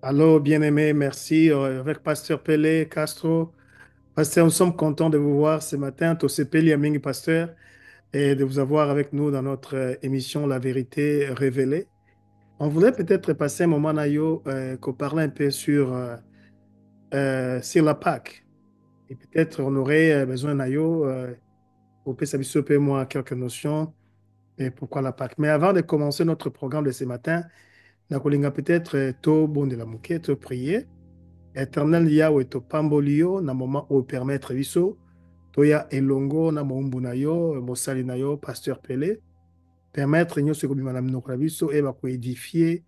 Allô, bien-aimé, merci. Avec Pasteur Pelé Castro. Pasteur, nous sommes contents de vous voir ce matin, Tosé Pelé Aming, Pasteur, et de vous avoir avec nous dans notre émission La Vérité Révélée. On voudrait peut-être passer un moment, Nayo, qu'on parle un peu sur la Pâque. Et peut-être on aurait besoin, Nayo, pour que ça puisse sauver moi quelques notions et pourquoi la Pâque. Mais avant de commencer notre programme de ce matin, Nakolinga peut-être to bon de la mouquette, to prier. Éternel Yahweh topambolio na moment o permettre biso toya elongo na moumbu na yo mosali na yo pasteur Pelé permettre nyonso ekobima na minoko na biso eyeba koedifie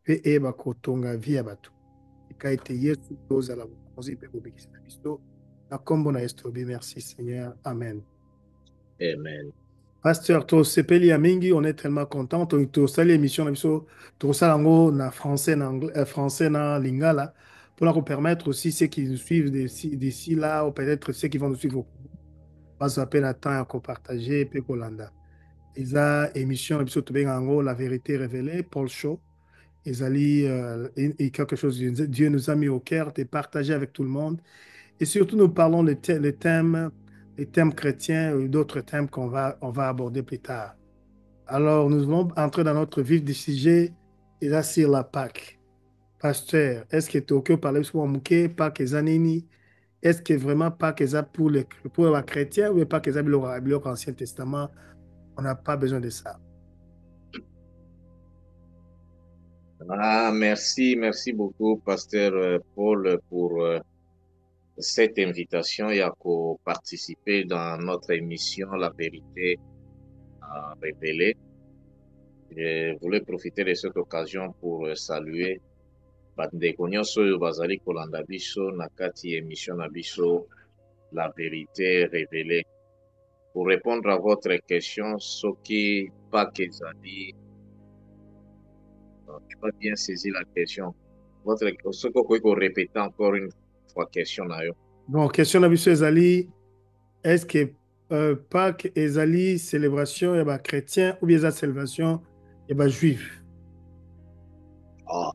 mpe eyeba kotonga vie ya bato eka ete yesu tozala bokonzi mpe bobekisi na biso na nkombo na yesu tobi merci seigneur amen. Amen. Pasteur tosepeli ya mingi on est tellement content tosali émission na biso tokosala yango na français français na lingala pour nous permettre aussi ceux qui nous suivent d'ici là ou peut-être ceux qui vont nous suivre pas appel à temps à partager et Kolanda. Ils a émission na biso tobenga yango la vérité révélée Paul Show ezali et quelque chose que Dieu nous a mis au cœur de partager avec tout le monde et surtout nous parlons les thèmes chrétiens ou d'autres thèmes on va aborder plus tard. Alors, nous allons entrer dans notre vif du sujet, et là, sur la Pâque. Pasteur, est-ce que Tokyo parlait sur Mouké, Pâque et Zanini? Est-ce que vraiment Pâque est pour les chrétiens ou Pâque est l'Ancien Testament? On n'a pas besoin de ça. Merci beaucoup, Pasteur Paul, pour cette invitation et à participer dans notre émission La Vérité Révélée. Je voulais profiter de cette occasion pour saluer bandeko nyonso oyo bazali kolanda biso na kati émission na biso La Vérité Révélée. Pour répondre à votre question, soki Pâques ezali, je n'ai pas bien saisi la question. Ce que vous pouvez répéter encore une fois question na yo. Bon, question de M. Ezali, est-ce que Pâque Ezali, célébration et chrétien ou bien la célébration et juif? Ah,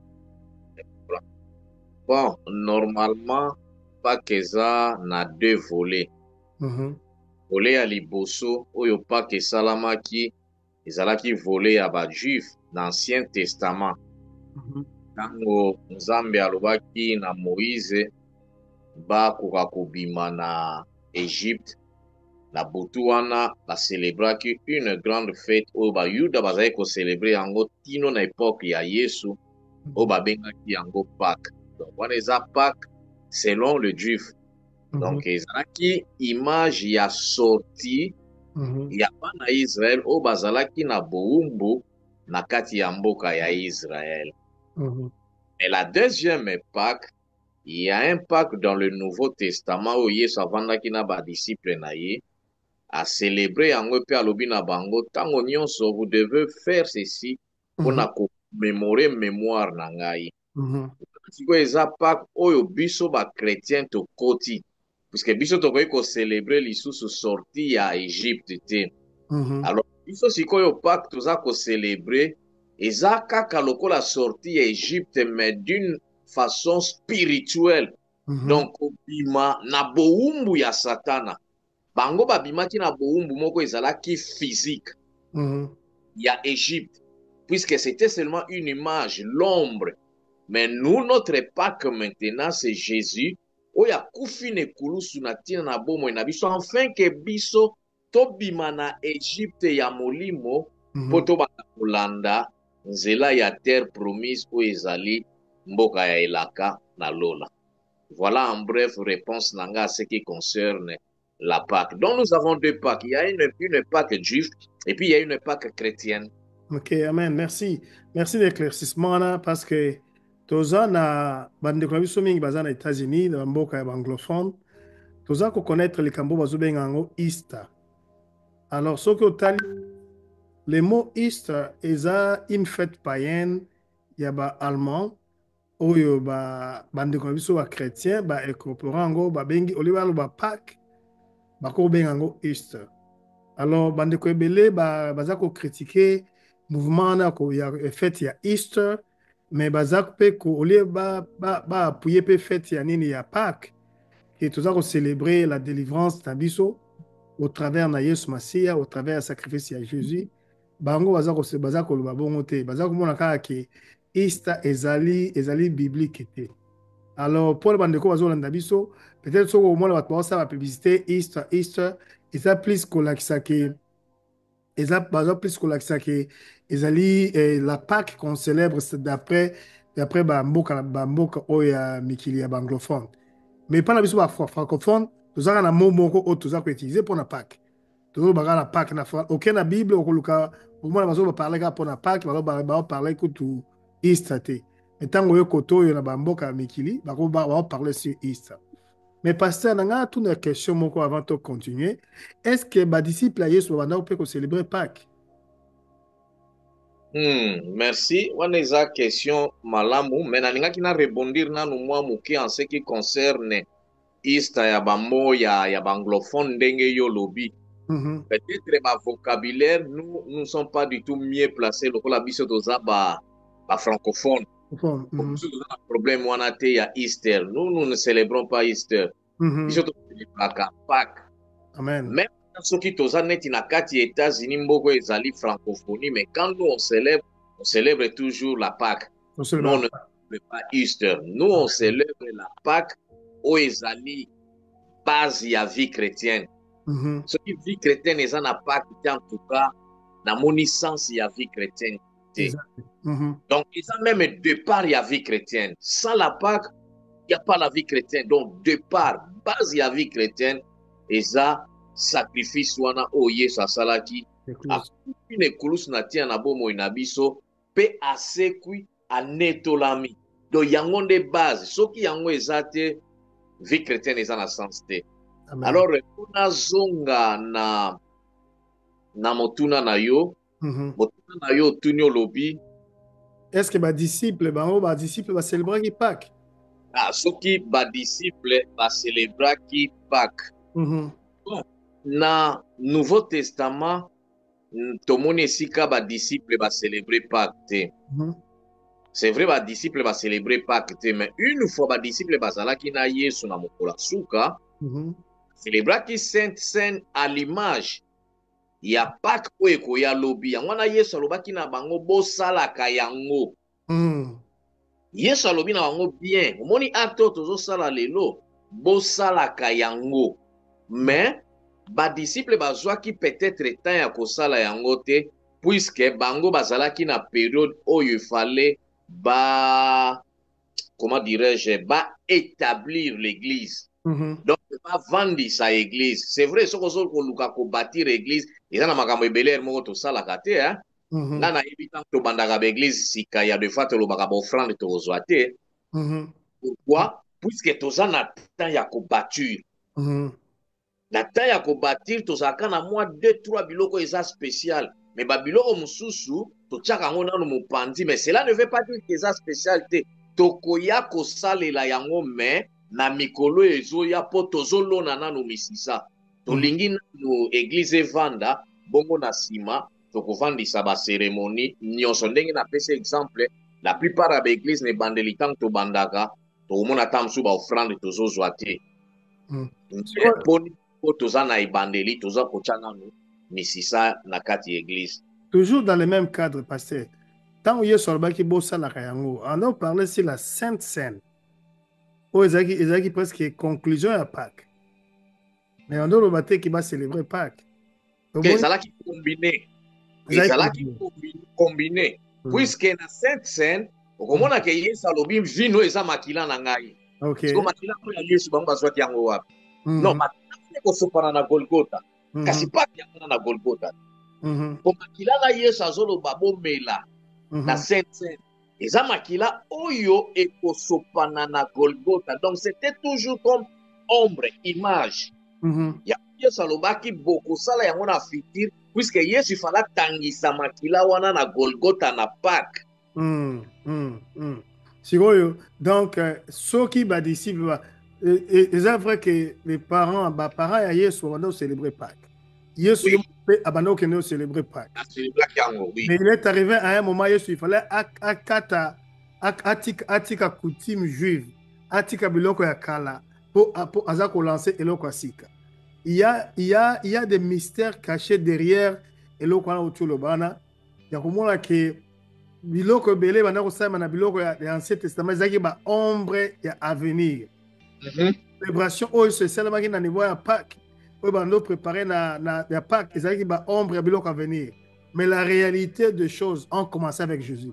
bon, normalement, Pâques eza na deux volets. Volet ya liboso oyo Pâques esalamaki ezalaki volet ya bajuif na Ancien Testament. Ntango Nzambe alobaki na Moïse bakoka kobima na Égypte, na butu wana baselebraki une grande fête oyo bayuda bazali kocelebre yango tino na epoke ya Yesu oyo babengaki yango Pâques. Donc wana eza Pâques selon le juif. Donc ezalaki image ya sorti ya bana Israël oyo bazalaki na bowumbu na kati ya mboka ya Israël. Et la deuxième Pâques, il y a un Pâques dans le Nouveau Testament où Yesu avandaki na ba disciple na ye à célébrer yango pe alobi na bango tango nyonso vous devez faire ceci mpona komémorer mémoire na ngai. Sikoyo eza Pâques oyo biso bakrétien tokoti puisque biso tokoki kocelebre lisusu sorti ya Égypte te. Alors biso sikoyo Pâques toza kocelebre eza kaka lokola sorti ya Égypte mais d'une façon spirituelle. Donc obima na bowumbu ya Satana. Bango babimaki na bowumbu moko ezalaki physique ya Égypte puisque c'était seulement une image, l'ombre. Mais nous, notre Pâques maintenant, c'est Jésus. Oya kufi ne kulusu na tina na bomo na biso enfin que biso tobima na Égypte ya molimo po tobanda kolanda nzela ya terre promise oyo ezali mboka ya elaka na lola. Voilà en bref réponse nanga à ce qui concerne la Pâque. Donc nous avons deux Pâques. Il y a une Pâque juive et puis il y a une Pâque chrétienne. Ok, amen. Merci. Merci de l'éclaircissement là parce que toza na bandeko na biso mingi baza na États-Unis na mboka ya anglophone toza ko connaître le kambo bazobenga yango Easter. Alors soki otali le mot Easter eza une fête païenne ya ba allemand oyo bandeko na biso ba chrétien ba incorpore yango babengi oliba aloba Pâques bako benga yango Easter. Alors bandeko ebele baza ko critiquer mouvement na ya fête ya Easter Mais bazak pe ko au lieu ba appuyer pe fête ya nini ya Pâques et tout ça ko célébrer la délivrance tabiso au travers na Yesu Masia, au travers du sacrifice de Jésus, bango baza ko loba bongo te, baza ko mona kaka ke Easter ezali biblique te. Alors pour le bandeko bazo landa biso, peut-être soko au mona bato ça va publicité Easter, et ça plus ko lakisa ke baza plus ko lakisa ke ezali la Pâques qu'on célèbre c'est d'après bamboka oyo ya mikili ya banglophone. Mais pas la biso ba francophone, tozaka na mot moko oyo toza ko utiliser pour na Pâques. Toujours baga na Pâques na aucun na Bible okoluka omona bazo parler ka pour na Pâques ba parler que tout Easter te. Mais tango yo koto yo na bamboka mikili ba parler sur Easter. Mais pasteur nanga tout une question moko avant de continuer. Est-ce que ba disciple ya Yesu banda peut célébrer Pâques? Merci. Wana eza question malamu mais nalingaki na rebondir nanu mwa moke en ce qui concerne Easter ya bamo ya banglophone ndenge yo lobi. Peut-être ma vocabulaire, nous ne sommes pas du tout mieux placés. Lokola biso toza ba francophone. Biso toza na problème wana te ya Easter. Nous ne célébrons pas Easter. Biso tocelebraka Pâques. Amen. Même soki toza neti na kati ya États-Unis mboko ezali francophonie, mais quand nous on célèbre toujours la Pâques. Nous on ne célèbre pas Easter. Nous on célèbre la Pâques o ezali base ya vie chrétienne. Ce qui vie chrétienne eza na Pâques en tout cas na moni sens ya vie chrétienne. Donc eza même départ ya vie chrétienne. Sans la Pâques, il n'y a pas la vie chrétienne. Donc départ, base ya vie chrétienne eza sacrifice wana o Yesu asalaki akufi na ekulusu na tia na bomoi na biso mpe asekwi anetolami. Donc yango nde base. Soki yango eza te, vie chrétienne eza na sens te. Amen. Alors mpona zonga na motuna na yo, motuna na yo otuni olobi est-ce que badisciple bango badisciple bacélébraki Pâques? Soki badisciple bacélébraki Pâques. Bon, na Nouveau Testament tomoni esika badisciple bacélébre Pâques te. C'est vrai badisciple bacélébre Pâques te, mais une fois badisciple bazalaki na Yesu na mokolo ya suka, célébraki Sainte Seine à l'image ya Pâques oyo ekoya lobi. Yango wana Yesu alobaki na bango bosalaka yango. Yesu alobi na bango bien. Omoni acte oyo tozosala lelo bosalaka yango. Mais badisciple bazwaki peut-être temps ya kosala yango te, puisque bango bazalaki na période oyo fallait comment dirais-je, établir l'église. Donc pas vandisa église. C'est vrai soko zo koluka ko bâtir église eza na makambo ebele moko tosalaka te nga nayebi ntango tobandaka baeglise sika ya de fois tolobaka baofrande tokozwa te. Pourquoi? Puisque toza na temps ya kobâtir. Na temps ya kobâtir tozalaka na mwa 2-3 biloko eza spécial, mais babiloko mosusu totiaka yango nano mopanzi, mais cela ne veut pas dire que eza spécial te. Tokoya kosalela yango mais na mikolo ezoya po tozolona nano misisa. Tolingi nano église evanda bongo na sima tokovandisa bacérémonie nyonso. Ndenge napesa exemple, la plupart ya baeglise na ebandeli ntango tobandaka tokomona ta mosusu baofrande tozozwa te. Mponi po toza na ebandeli toza kotya nano misisa na kati ya église. Toujours dans le même cadre, pasteur. Tant que Yesu alobaki bosalaka yango, on a parlé sur la Sainte Seine. Ezalaki presque conclusion à Pâques. Mais on doit le qui va célébrer Pâques. Ezalaki combiné. Ezalaki combiné. Puisque na Sainte Seine, okomona ke Yesu alobi vino eza makila na ngai. Siko makila ko ya Yesu bango bazwaki yango wapi? Non, makila ekosopana na Golgotha. Kasi Pâques yango na Golgotha. Po makila na Yesu azoloba bomela na Sainte Seine. Eza makila oyo ekosopana na Golgotha. Donc c'était toujours comme ombre, image. Ya Yesu alobaki bokosala yango na futur, puisque Yesu fala tangisa makila wana na Golgotha na Pâques. Sikoyo, donc soki ba disciple eza vrai que les parents ya Yesu vont célébrer Pâques. Yesu abano kene célébrer Pâques. Célébrer yango, oui. Mais il est arrivé à un moment Yesu il fallait akata atika coutume juive, atika biloko ya kala, pour aza lancer eloko asika. Il y a des mystères cachés derrière eloko wana utulobana. Ya komona ke biloko belé bana ko sama na biloko ya Ancien Testament zaki ba ombre ya avenir. Célébration oyo se salamaki na niveau ya Pâques. Oyo bando préparer na ya Pâques zaki ba ombre ya biloko à venir. Mais la réalité des choses ont commencé avec Jésus.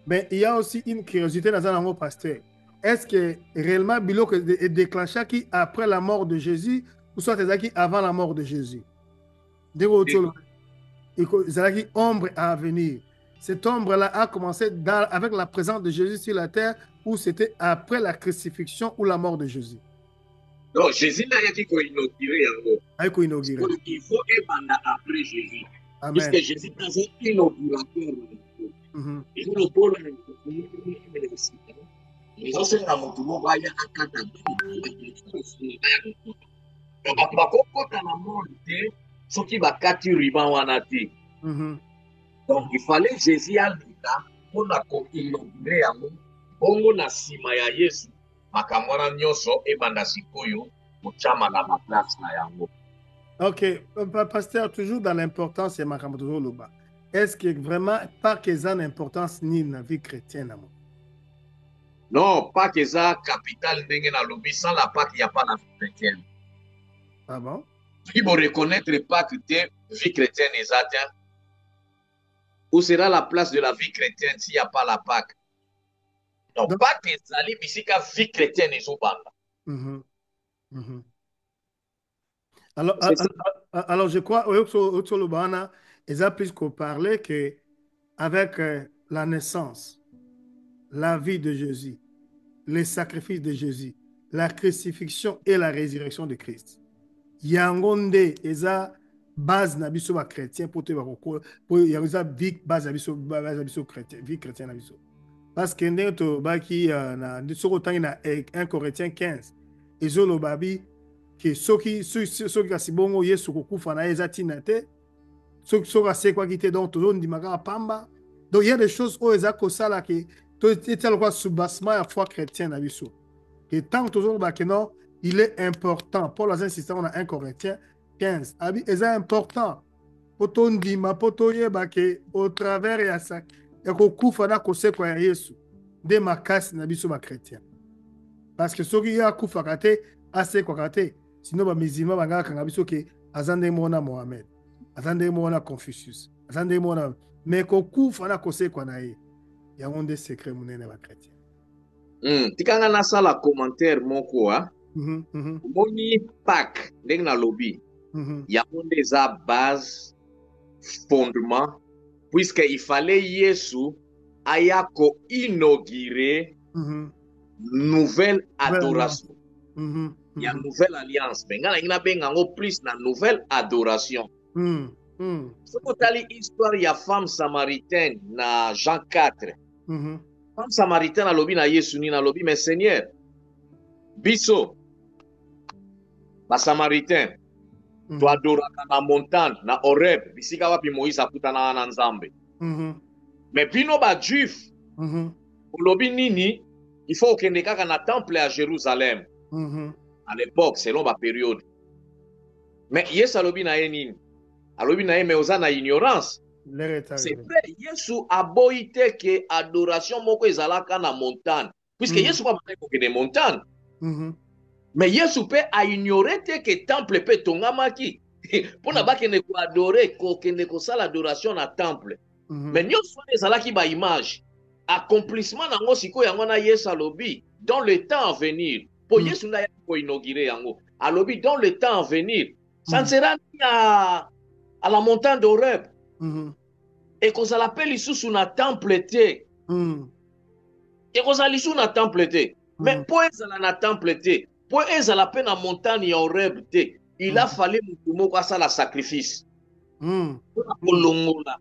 Mais il y a aussi une curiosité dans un pasteur. Est-ce que réellement biloko est déclenché qui après la mort de Jésus ou soit c'est avant la mort de Jésus? C'est ombre à venir. Cette ombre-là a commencé avec la présence de Jésus sur la terre ou c'était après la crucifixion ou la mort de Jésus? Non, Jésus n'a rien dit qu'il inaugurait. Il faut émaner après Jésus. Amen. Puisque Jésus est un inaugurateur. Il faut le pôle les anciens à mon tour, il y a un cas donc il fallait Jésus à l'État pour inaugurer bongo na sima ya Yesu makamwana nyonso ebanda sikoyo mochama na place na yango. Ok, pasteur, toujours dans l'importance de makambo loba. Est-ce que vraiment pas que ça l'importance ni na vie chrétienne? Non, pas que ça capital ndenge na lobi, sans la Pâque il n'y a pas la vie chrétienne. Ah bon? Il faut reconnaître pas que la vie chrétienne est atteinte. Où sera la place de la vie chrétienne s'il n'y a pas la Pâque? Non, pas que ça ici la vie chrétienne est au banda. Alors, je crois au Lubana, ils ont plus qu'on parlait qu'avec la naissance, la vie de Jésus, les sacrifices de Jésus, la crucifixion et la résurrection de Christ. Yangonde, eza base na biso ba chrétien pour te pour yaza vie base na biso chrétien, vie chrétienne na biso. Parce que ndenge to baki na soko tangi na 1 Corinthiens 15, ezolo babi que soki kasibongo Yesu kokufa na eza tina te, soki asekwa kite donc toujours ndimaka pamba. Donc il y a des choses où eza kosala que to etel quoi soubassement ya foi chrétienne na biso. Et tant toujours ba que non, il est important. Paul a insisté dans 1 Corinthiens 15. Abi est important. Poto ndima poto yeba que au travers ya ça ya kokufa na kosekwa ya Yesu de makasi na biso ba chrétien. Parce que soki ya kufa kate asekwa kate sinon ba musulman banga kanga biso ke azande mona Mohamed, azande mona Confucius, azande mona mais kokufa na kosekwa na ye ya onde secret munene ba chrétien. Tikanga na sala commentaire moko a moni Pâques ndenge na lobby ya onde za base fondement puisque il fallait Yesu aya ko inaugurer nouvelle adoration. Il y a nouvelle alliance. Mais il y a plus na nouvelle adoration. Si vous avez l'histoire, il y a femme samaritaine na Jean 4. Femme samaritaine a lobby na Yesu ni na lobby mais Seigneur. Biso. Ba samaritain. Tu adoras na montagne na Horeb. Bisika wapi Moïse akutana na Nzambe. Mais bino ba juif. Lobby nini, il faut que kaka na temple à Jérusalem. À l'époque, selon ma période. Mais Yesu alobi na nini? Alobi na mais oza na ignorance. C'est vrai, Yesu a boité que adoration moko ezalaka na montagne. Puisque Yesu pas batako que des montagnes. Mais Yesu peut a ignoré que temple peut tongamaki. Pour na ba kende ko adorer ko kende ko sala adoration na temple. Mais nyonso ezalaki ba image. Accomplissement nango siko yango na Yesu alobi dans le temps à venir. Pour Yesu na ko inaugurer yango. Alobi dans le temps à venir. Ça ne sera ni à la montagne d'Horeb. Et qu'on l'appelle ici sous na temple té. Et qu'on s'appelle sous na temple té. Mais pour ezala na temple té, pour ezala pe na montagne d'Horeb té, il a fallu mutumo kwa sala sacrifice. Pour kolongola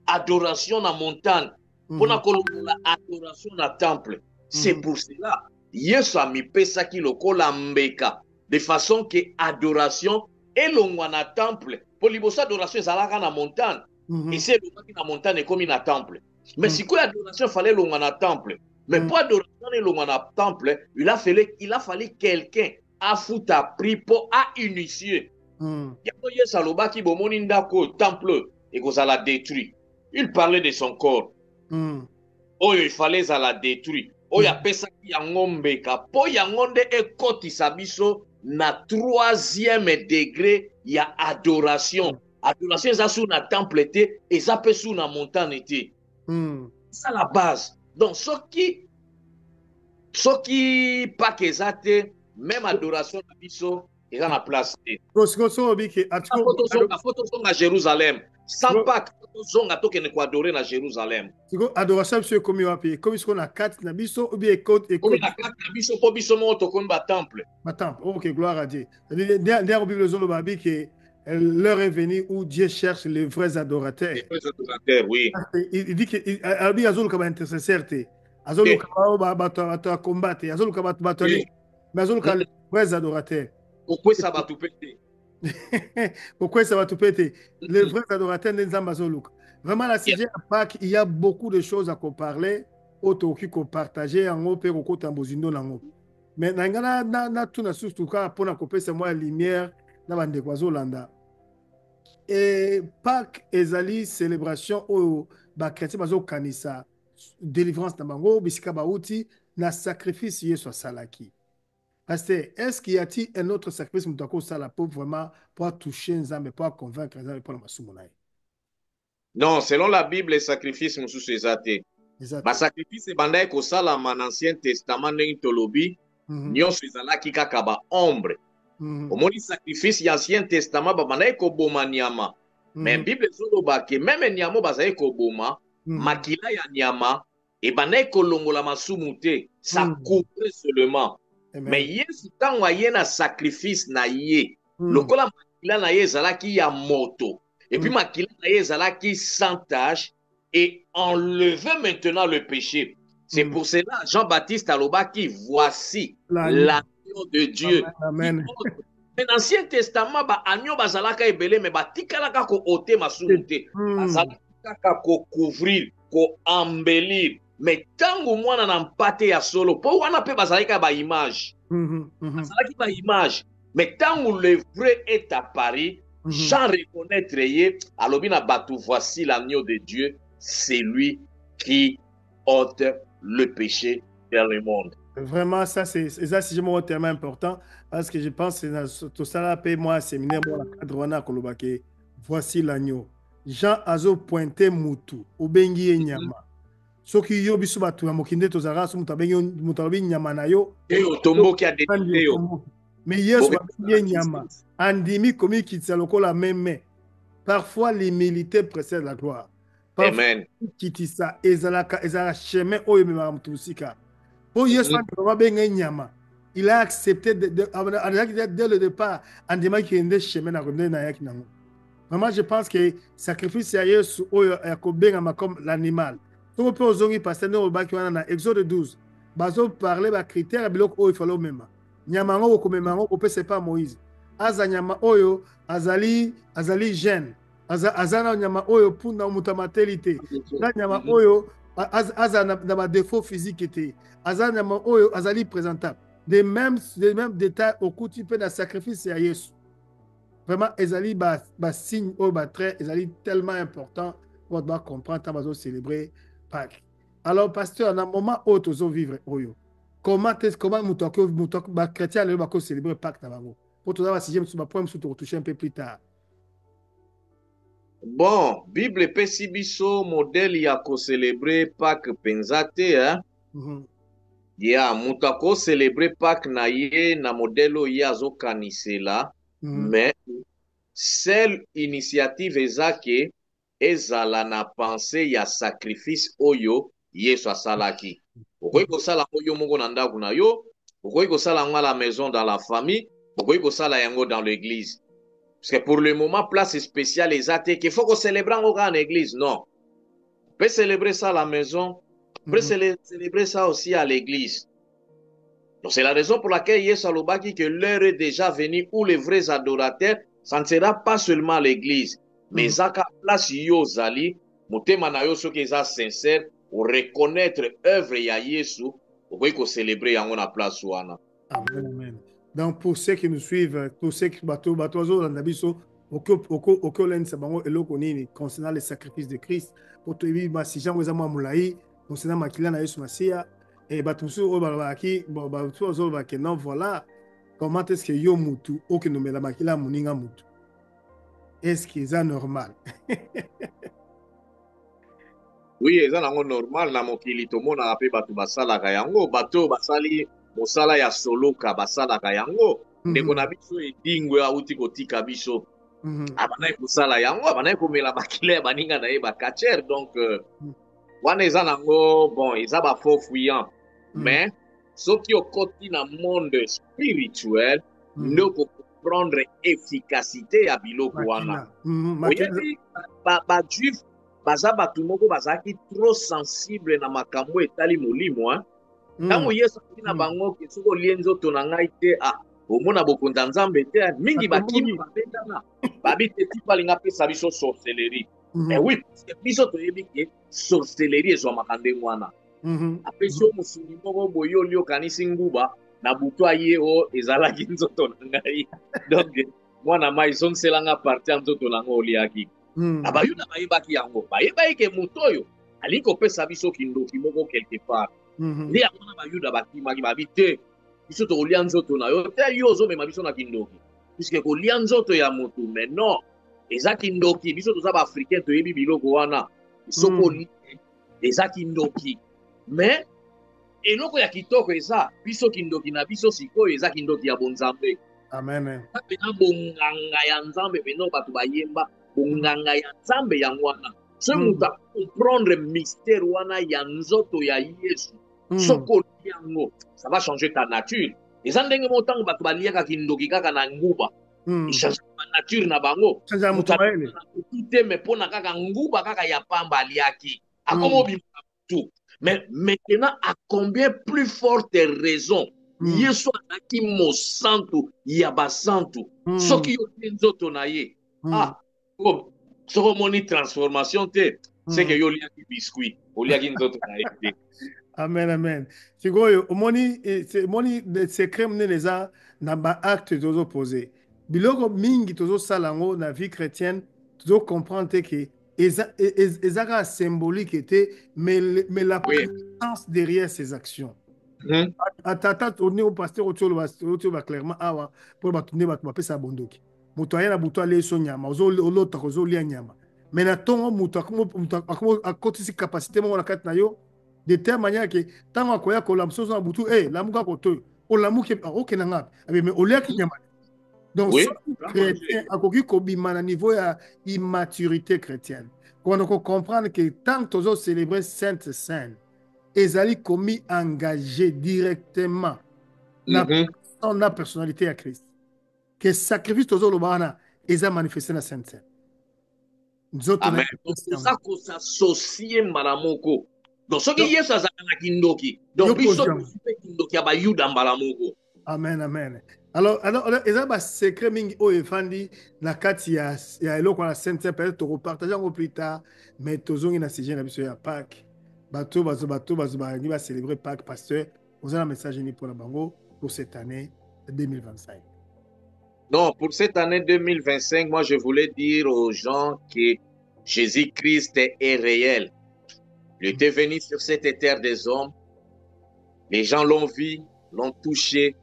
adoration na montagne. Pour kolongola adoration na temple. C'est pour cela Yesu a mis pesa ki lokola mbeka de façon que adoration et longwa na temple. Pour libosa adoration ezalaka na montagne. Et c'est le na montagne comme na temple. Mais si quoi adoration fallait longwa na temple. Mais pour adoration le temple, il a fallu quelqu'un à foutre à prix pour à initier. Il Saloba qui bomoni ndako temple et qu'on l'a détruit. Il parlait de son corps. Oh, il fallait la détruire. Oh, il y a pesa qui a ngombe ka. Po ya ngonde e koti sabiso na 3e degré il y a adoration. Adoration ça sous na temple été et ça peut sous na montagne été. C'est la base. Donc ce qui pas que ça même adoration na biso ils ont la place. La photo sont à Jérusalem. Sans pas zonga toke ne adorer na Jérusalem. Adoration c'est comme yo api, comme ce qu'on a 4 na biso ou bien écoute. Comme la 4 na biso po biso mo to kon ba temple. Ba temple. OK, gloire à Dieu. Derrière Bible zolo babi que l'heure est venue où Dieu cherche les vrais adorateurs. Les vrais adorateurs, oui. Il dit que albi azolo ka ba intercesseur te. Azolo ka ba combattre, azolo ka ba mais azolo ka les vrais adorateurs. Pourquoi ça va tout péter? Pourquoi ça va tout péter? Les vrais adorateurs d'Enzambazolouk. Vraiment, la CG à Pâques, il y a beaucoup de choses à parler, auto qui partager en haut, au côté en bozindo nango. Mais na tout na surtout quand pour na couper c'est moi lumière na bande kwazolanda. Et Pâques ezali célébration au ba chrétien bazo kanisa délivrance na bango bisika bauti na sacrifice yeso salaki. Pasteur, est-ce qu'il y a-t-il un autre sacrifice pour vraiment pour toucher Nzambe, pour convaincre Nzambe pour le masumonai? Non, selon la Bible, les sacrifices sont sous athées. Les sacrifices c'est bandai ko sala dans l'Ancien Testament n'in tolobi, nyon suizala ki kakaba ombre. Au moni sacrifice l'Ancien Testament ba bandai ko boma nyama. Mais Bible zolo ba ke même nyama ba zai ko boma, makila ya nyama et bandai ko longola masumute, ça couvre seulement. Mais Yesu tango aye na sacrifice na ye. Lokola makila na ye zalaki ya moto. Et puis makila na ye zalaki sans tâche et enlever maintenant le péché. C'est pour cela Jean-Baptiste aloba qui voici l'agneau de Dieu. Amen. Mais dans l'Ancien Testament ba agneau bazalaka ebele mais ba tikalaka ko ôter masumute. Bazalaka ko couvrir, ko embellir. Mais tango mwana na mpate ya solo po wana pe bazalaka ba image. Bazalaki ba image. Mais tango le vrai est apparu, sans reconnaître ye, alobi na batu voici l'agneau de Dieu, c'est lui qui ôte le péché dans le monde. Vraiment, ça c'est vraiment tellement important parce que je pense que tout ça là paye moi séminaire moi la cadre kolobake voici l'agneau. Jean azo pointé mutu obengi nyama. Soki yo biso batu ya mokinde tozara so mutabengi nyama na yo e otombo ki a détruit yo. Mais yesu babengi nyama andimi komi kitsa lokola meme. Parfois l'humilité précède la gloire. Amen. Kitisa ezalaka chemin oyo mema mutusika. Pour yesu babengi nyama. Il a accepté dès le départ andima ki ende chemin na konde na yaki nango. Vraiment je pense que sacrifice ya yesu oyo yakobenga comme l'animal. On peut aujourd'hui passer dans le Exode 12. Bazo parler ba critères biloko oyo falo mema. Nyama ngo ko mema ngo pe c'est pas Moïse. Aza nyama oyo azali jeune. Azana nyama oyo punda mutamatélité. Na nyama oyo aza na ba défaut physique était. Azana nyama oyo azali présentable. Des mêmes détails au coup tu peux dans sacrifice à Yesu. Vraiment ezali ba signe oyo ba trait ezali tellement important pour doit comprendre tant bazo célébrer Pâques. Alors, pasteur, dans un moment où tu vas vivre, comment les chrétiens vont célébrer Pâques? Pour tout ça, si je me toucher un peu plus tard. Bon, Bible pesi biso modèle ya ko célébrer Pâques penzate hein. Ya mutako célébrer Pâques na ye na modèle ya zo kanisela mais seule initiative ezake ezala na pensée ya sacrifice oyo Yesu asalaki. Okoki kosala oyo moko na ndako na yo, okoki kosala yango à la maison dans la famille, okoki kosala yango dans l'église. Parce que pour le moment place spéciale ezate qu'il faut qu'on célèbre en église, non. On peut célébrer ça à la maison, on peut célébrer ça aussi à l'église. Donc c'est la raison pour laquelle Yesu alobaki que l'heure est déjà venue où les vrais adorateurs, ça ne sera pas seulement l'église. Mais zaka place yo zali motema na yo soki eza sincère reconnaître œuvre ya Yesu, okoki célébrer yango na place wana. Amen, amen. Donc, pour ceux qui nous suivent, pour ceux qui concernant les sacrifices de Christ, pour te dire, si Jean vous a moulaï, concernant Makila na Yesu Masia, et Batumsu Obalaki, non, voilà, comment est-ce que yo mutu, ou que nous met la Makila Muninga mutu? Est-ce que c'est normal? Oui, eza nango normal na mokili tomona pe bato basalaka yango, bato basali mosala ya soloka basalaka yango. Ndeko na biso edingwe auti kotika biso. Abanayi kosala yango, abanayi komela makila ya baninga na ye bakacher. Donc, wana eza nango, bon, eza ba faux fuyant. Mais, soki okoti na monde spirituel, ndeko comprendre efficacité ya biloko wana. Oyebi, ba juif baza bato moko bazalaki trop sensible na makambo etali molimo. Ntango Yesu akoki na bango ke soki olie nzoto na ngai te, omona bokonza Nzambe te, mingi bakimi babetana babi te ti balinga pesa biso sorcellerie. Mais oui, biso toyebi ke sorcellerie ezwamaka ndenge wana. Apesi yo mosuni moko boye oli okanisi nguba na butu aye o ezalaki nzoto na ngai. Donc mwana mai zongiselanga parti ya nzoto na ngai oliaki. Abayuda bayebaki yango, bayebaki ke moto oyo alingi kopesa biso kindoki moko quelque part. Nde yango na bayuda bakimaki babi te biso tokolia nzoto na yo te, yo ozomema biso na kindoki puisque kolia nzoto ya motu. Mais non, eza kindoki, biso toza baafricain toyebi biloko wana, soko olie eza kindoki. Mais eloko ya kitoko eza biso kindoki na biso sikoyo eza kindoki ya bonzambe. Amen. Pena bonganga ya Nzambe pena bato bayemba bonganga ya Nzambe yango wana. So moto comprendre mystère wana ya nzoto ya Yesu. Soko yango, ça va changer ta nature. Eza ndenge motango bato baliaka kindoki kaka na nguba. Change ma nature na bango. Tout mais pona kaka nguba kaka ya pamba aliaki. Akomo bimaka tout. Mais maintenant, à combien plus forte raison, Yesu anaki mosantu ya basantu. Soki yo nzoto na ye. Soko moni transformation te, c'est que yo liaki biscuit, o liaki nzoto na ye te. Amen, amen. Sikoyo, moni de secret mneneza na ba acte tozo posé. Biloko mingi tozo salango na vie chrétienne, tozo comprendre que ezaka symbolique était, mais la puissance derrière ces actions. Atata tourner au pasteur au clairement awa pour batune batupesa bondoki. Muto ayana buto ale so nyama, ozolota kozolia nyama. Mais na tongo muto akotisi capacité mo na kat na yo de telle manière que tango akoya kolamso na butu lamuka koto olamuke okena ngapi. Mais olia ki nyama. Donc, oui, chrétien, akoki kobima na niveau ya immaturité chrétienne. Quand on comprend que tant que tu célébrer Sainte Seine, ezali komi engagé directement dans la personnalité à Christ. Que sacrifice tozo lobana eza manifesté na Sainte Seine. Amen. Donc ça qu'on s'associe malamoko. Donc ce qui est ça na kindoki. Donc biso kindoki abayuda malamoko. Amen, amen. Alors, eza ba secret mingi o efandi na kati ya eloko na Sainte peut-être to repartager un peu plus tard, mais tozongi na sujet na biso ya Pâques. Bato ba ni ba célébrer Pâques pasteur. Vous avez un message ni pour la bango pour cette année 2025. Non, pour cette année 2025, moi je voulais dire aux gens que Jésus-Christ est réel. Il était venu sur cette terre des hommes. Les gens l'ont vu, l'ont touché.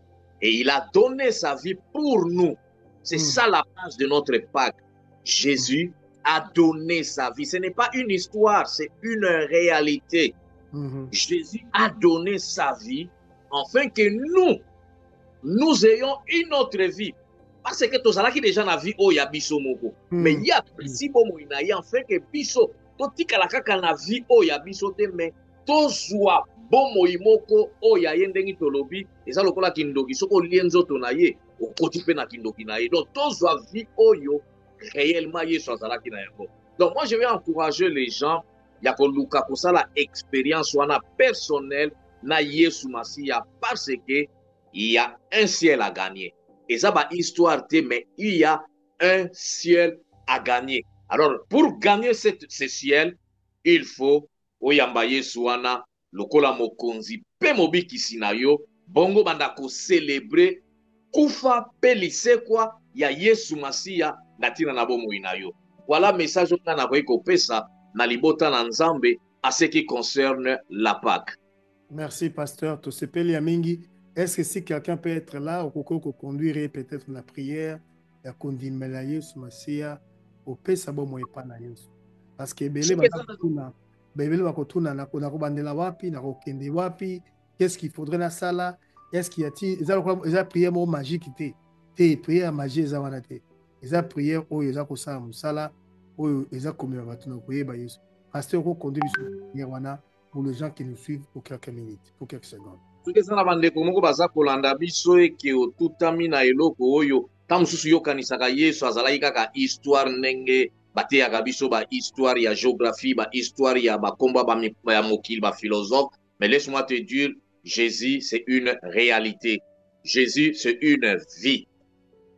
Et il a donné sa vie pour nous. C'est ça la base de notre Pâques. Jésus a donné sa vie. Ce n'est pas une histoire, c'est une réalité. Jésus a donné sa vie afin que nous ayons une autre vie. Parce que tous ceux qui déjà na vie oh ya biso moko. Mais il y a si bon moina y afin que biso to tikala kaka na vie oh ya biso te mais to zwa bon moimoko o ya yendengi tolobi eza lokola kindoki soko lienzo to na ye okoti pe na kindoki na ye. Donc tozwa vie oyo réellement Yesu azalaki na yango. Donc moi je vais encourager les gens ya koluka kosala expérience wana personnelle na Yesu Masia parce que il y a un ciel à gagner. Et ça va histoire te mais il y a un ciel à gagner. Alors pour gagner ce ciel, il faut oyamba Yesu wana lokola mokonzi pe mobikisi na yo bongo banda ko célébrer kufa pe lisekwa ya Yesu Masiya na tina na bomoi na yo. Voilà message on a ko pesa na libota na Nzambe à ce qui concerne la Pâque. Merci pasteur tosepeli ya mingi. Est-ce que si quelqu'un peut être là au conduire peut-être la prière ya kondimela Yesu Masiya opesa bomoi pa na Yesu parce que bebele bakotuna na kobandela wapi na kokende wapi, qu'est-ce qu'il faudrait na sala, est-ce qu'il y a eza prière mo magique te prière magie eza wana te, eza prière oyo eza kosala mosala oyo eza komema bato na koyeba Yesu. Pasteur okoconduire biso prière wana pour les gens qui nous suivent pour quelques minutes, pour quelques secondes. Soki eza na bandeko moko baza kolanda biso eke otutami na eloko oyo ta mosusu yokanisaka Yesu azalaki kaka histoire ndenge bateyaka biso ba histoire ya géographie, ba histoire ya bakomba ya mokili, ba philosophe. Mais laisse-moi te dire, Jésus c'est une réalité. Jésus c'est une vie.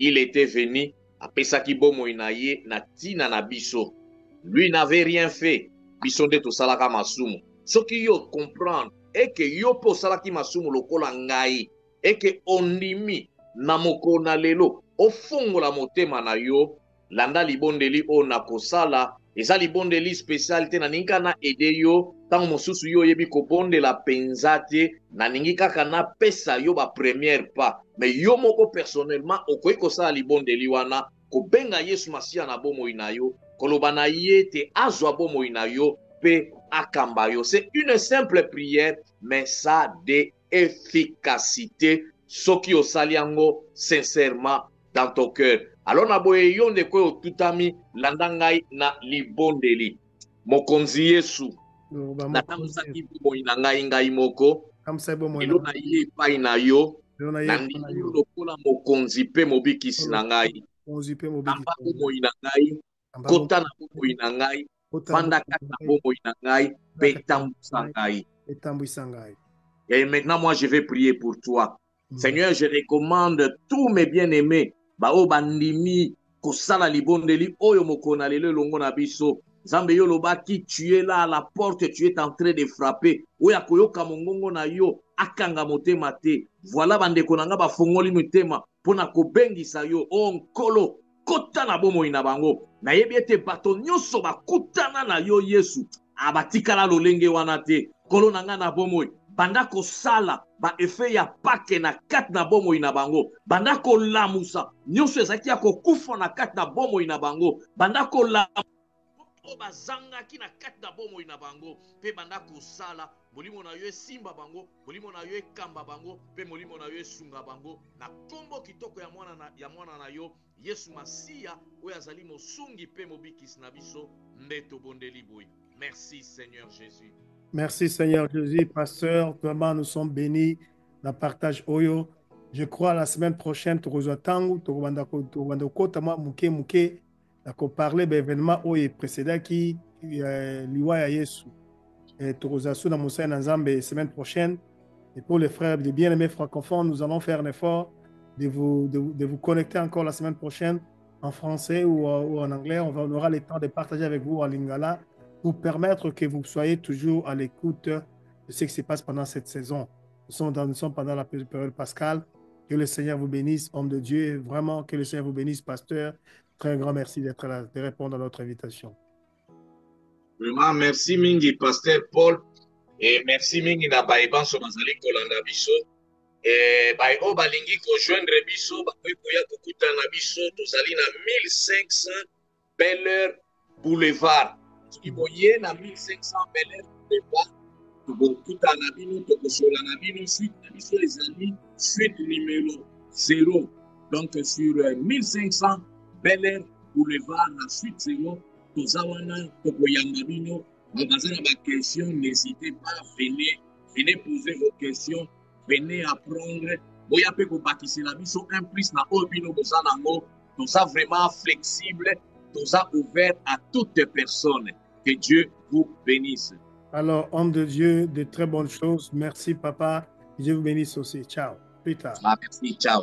Il était venu apesaki bomoi na ye na tina na biso. Lui n'avait rien fait. Biso nde tosalaka masumu. Soki yo comprendre et que yo po salaki masumu lokola ngai et que ondimi na moko na lelo ofongola motema na yo landa libondeli o na kosala eza libondeli spécial te na ningi na ede yo tango mosusu yo yebi kobondela penza te na ningi kaka na pesa yo ba première pas mais yo moko personnellement okoki kosala libondeli wana kobenga Yesu Masiya na bomoi na yo koloba na ye te azwa bomoi na yo pe akambayo. C'est une simple prière, mais ça a de efficacité. Soki osaliango sincèrement dans ton cœur. Alors na boye yonde ko otutami landangai na libondeli. Mokonzi Yesu. Na tamusaki boyi na ngai moko. Elo na ye pai na yo. Na ndimi lokola mokonzi pe mobikisi na ngai. Tamba boyi na ngai. Kota na boyi na ngai. Fanda kata bomoi na ngai, petambwisa ngai. Et maintenant, moi, je vais prier pour toi. Seigneur, je recommande tous mes bien-aimés, bao bandimi, kosala libondeli, oyo mokona lelo longo na biso. Zambe yo lobaki, tu es là à la porte, tu es en train de frapper. Oya koyoka mongongo na yo, akanga motema te. Voilà bandeko nanga ba fongoli motema, pona kobengisa yo, onkolo. Kota na bomoi na bango na yebi ete bato nyonso bakutana na yo Yesu abatikala lolenge wana te kolo na nga na bomoi banda kosala ba efe ya pake na kati na bomoi na bango banda kolamusa nyonso ezalaki ya kokufa na kati na bomoi na bango banda kolamusa bazangaki na kati na bomoi na bango pe banda kosala molimo na yo esimba bango molimo na yo ekamba bango pe molimo na yo esunga bango na kombo kitoko ya mwana na yo Yesu Masiya oyo azali mosungi pe mobikisi na biso nde tobondeli boyi. Merci Seigneur Jésus. Merci Seigneur Jésus. Pasteur, vraiment nous sommes bénis na partage oyo. Je crois la semaine prochaine tu rejoins tangu tu banda kota ma muke na ko parler d'événement oyo précédent qui liwa ya Yesu. Et tu rejoins na Moussa na Nzambe semaine prochaine. Et pour les frères, les bien-aimés francophones, nous allons faire un effort de vous connecter encore la semaine prochaine en français ou en anglais. On aura le temps de partager avec vous en lingala pour permettre que vous soyez toujours à l'écoute de ce qui se passe pendant cette saison. Nous sommes pendant la période pascale. Que le Seigneur vous bénisse, homme de Dieu. Vraiment, que le Seigneur vous bénisse, pasteur. Très grand merci d'être là, de répondre à notre invitation. Vraiment, merci mingi, pasteur Paul. Et merci mingi na baiban so bazali kolanda biso. Bai o balingi ko joindre biso ba koya kokuta na biso tozali na 1500 Bel Air Boulevard. Soki boye na 1500 Bel Air Boulevard tokokuta na bino tokosola na bino suite na biso ezali suite numéro 0. Donc sur 1500 Bel Air Boulevard na suite 0 toza wana tokoyamba bino. Vous avez des questions, n'hésitez pas, venez poser vos questions, venez apprendre. Vous avez la mission un plus na obino bozanango, tout ça vraiment flexible, tout ça ouvert à toutes personnes. Que Dieu vous bénisse. Alors, homme de Dieu, de très bonnes choses. Merci, papa. Dieu vous bénisse aussi. Ciao. Plus tard. Merci, ciao.